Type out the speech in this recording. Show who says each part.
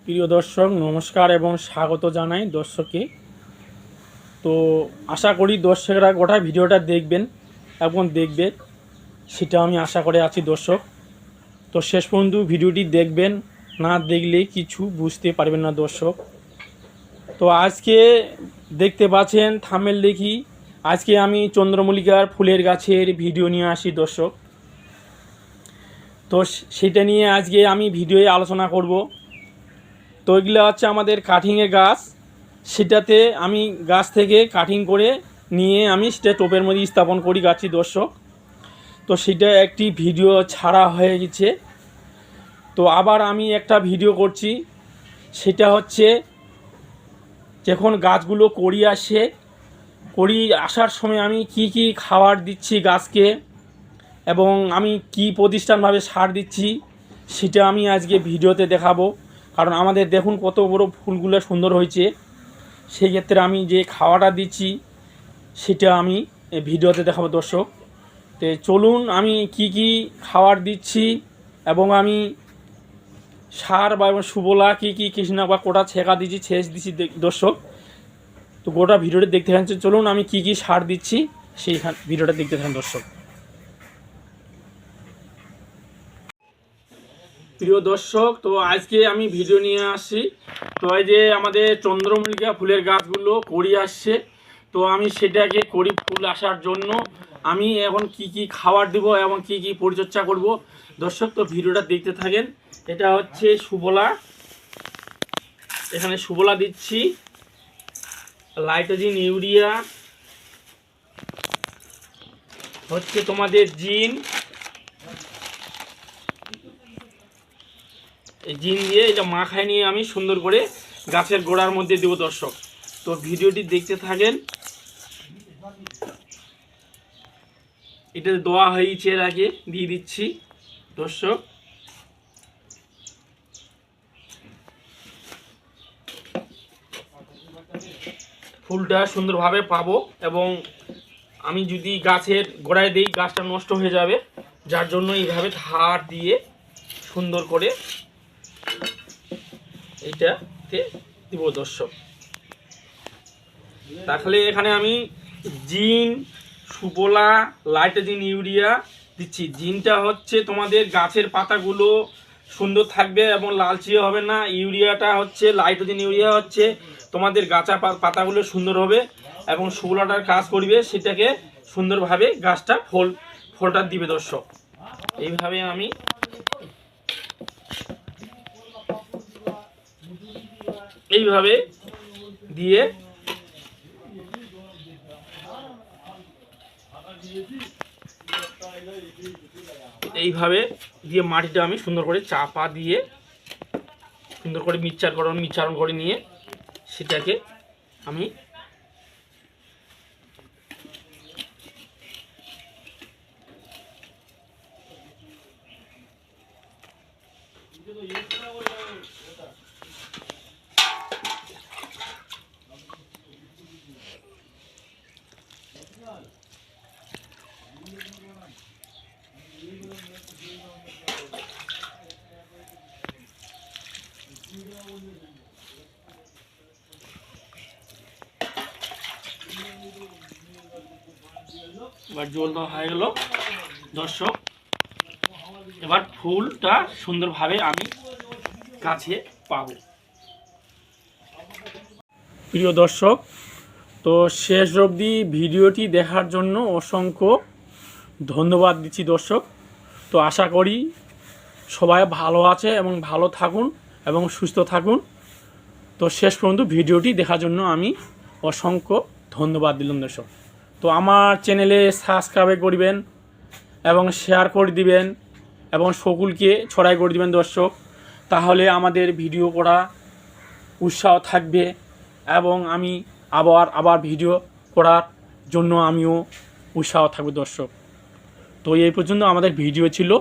Speaker 1: প্রিয় দর্শক নমস্কার এবং স্বাগত জানাই দর্শককে। তো আশা করি দর্শকরা গোটা ভিডিওটা দেখবেন এবং দেখবে, সেটা আমি আশা করে আছি দর্শক। তো শেষ পর্যন্ত ভিডিওটি দেখবেন, না দেখলে কিছু বুঝতে পারবেন না দর্শক। তো আজকে দেখতে পাচ্ছেন থাম্বনেল দেখি, আজকে আমি চন্দ্রমল্লিকার ফুলের গাছের ভিডিও নিয়ে আসি দর্শক। তো সেটা নিয়ে আজকে আমি ভিডিওয়ে আলোচনা করব। তো এগুলো হচ্ছে আমাদের কাটিংয়ের গাছ, সেটাতে আমি গাছ থেকে কাটিং করে নিয়ে আমি সেটা টোপের মধ্যে স্থাপন করি গাছটি দর্শক। তো সেটা একটি ভিডিও ছাড়া হয়ে গেছে, তো আবার আমি একটা ভিডিও করছি। সেটা হচ্ছে যখন গাছগুলো করি আসার সময় আমি কি খাবার দিচ্ছি গাছকে এবং আমি কি প্রতিষ্ঠানভাবে সার দিচ্ছি, সেটা আমি আজকে ভিডিওতে দেখাবো। কারণ আমাদের দেখুন কত বড় ফুলগুলো সুন্দর হয়েছে, সেই ক্ষেত্রে আমি যে খাওয়াটা দিচ্ছি সেটা আমি ভিডিওতে দেখাবো দর্শক। তো চলুন আমি কি খাবার দিচ্ছি এবং আমি সার বা সুবলা কি কৃষ্ণা বা কোটা ছেঁকা দিচ্ছি ছেঁচ দিচ্ছি দর্শক। তো গোটা ভিডিওটা দেখতে থাকছেন, চলুন আমি কি সার দিচ্ছি সেই ভিডিওটা দেখতে থাকেন দর্শক। প্রিয় দর্শক, তো আজকে আমি ভিডিও নিয়ে আসছি। তো এই যে আমাদের চন্দ্রমল্লিকা ফুলের গাছগুলো করি আসছে, তো আমি সেটাকে করি ফুল আসার জন্য আমি এখন কি খাবার দিব এবং কি পরিচর্যা করব দর্শক। তো ভিডিওটা দেখতে থাকেন। এটা হচ্ছে সুবলা, এখানে সুবলা দিচ্ছি, লাইটোজিন ইউরিয়া, হচ্ছে তোমাদের জিন, এই জিন দিয়ে এটা মাখায় নিয়ে আমি সুন্দর করে গাছের গোড়ার মধ্যে দেব দর্শক। তো ভিডিওটি দেখতে থাকেন। এটা দেওয়া হয়েছে এর আগে, দিয়ে দিচ্ছি দর্শক। ফুলটা সুন্দরভাবে পাবো এবং আমি যদি গাছের গোড়ায় দিই গাছটা নষ্ট হয়ে যাবে, যার জন্য এইভাবে ধার দিয়ে সুন্দর করে এইটাতে দিব দর্শক। তাহলে এখানে আমি জিন, সুবলা, লাইটোজিন ইউরিয়া দিচ্ছি। জিনটা হচ্ছে তোমাদের গাছের পাতাগুলো সুন্দর থাকবে এবং লালচিয়ে হবে না। ইউরিয়াটা হচ্ছে লাইটোজিন ইউরিয়া হচ্ছে তোমাদের গাছা পাতাগুলো সুন্দর হবে এবং সুবলাটার কাজ করবে, সেটাকে সুন্দরভাবে গাছটা ফলটা দিবে দর্শক। এইভাবে আমি এইভাবে দিয়ে মাটিটা আমি সুন্দর করে চাপা দিয়ে সুন্দর করে মিশ্রণ করে নিয়ে সেটাকে আমি এবার জল দেওয়া হয়ে গেল দর্শক। এবার ফুলটা সুন্দরভাবে আমি গাছে পাবো। প্রিয় দর্শক, তো শেষ অবধি ভিডিওটি দেখার জন্য অসংখ্য ধন্যবাদ দিচ্ছি দর্শক। তো আশা করি সবাই ভালো আছে এবং ভালো থাকুন এবং সুস্থ থাকুন। তো শেষ পর্যন্ত ভিডিওটি দেখার জন্য আমি অসংখ্য ধন্যবাদ দিলাম দর্শক। তো আমার চ্যানেলে সাবস্ক্রাইব করবেন এবং শেয়ার করে দিবেন এবং সকলকে ছড়াই করে দিবেন দর্শক। তাহলে আমাদের ভিডিও করা উৎসাহ থাকবে এবং আমি আবার ভিডিও করার জন্য আমিও উৎসাহ থাকবে দর্শক। তো এই পর্যন্ত আমাদের ভিডিও ছিল।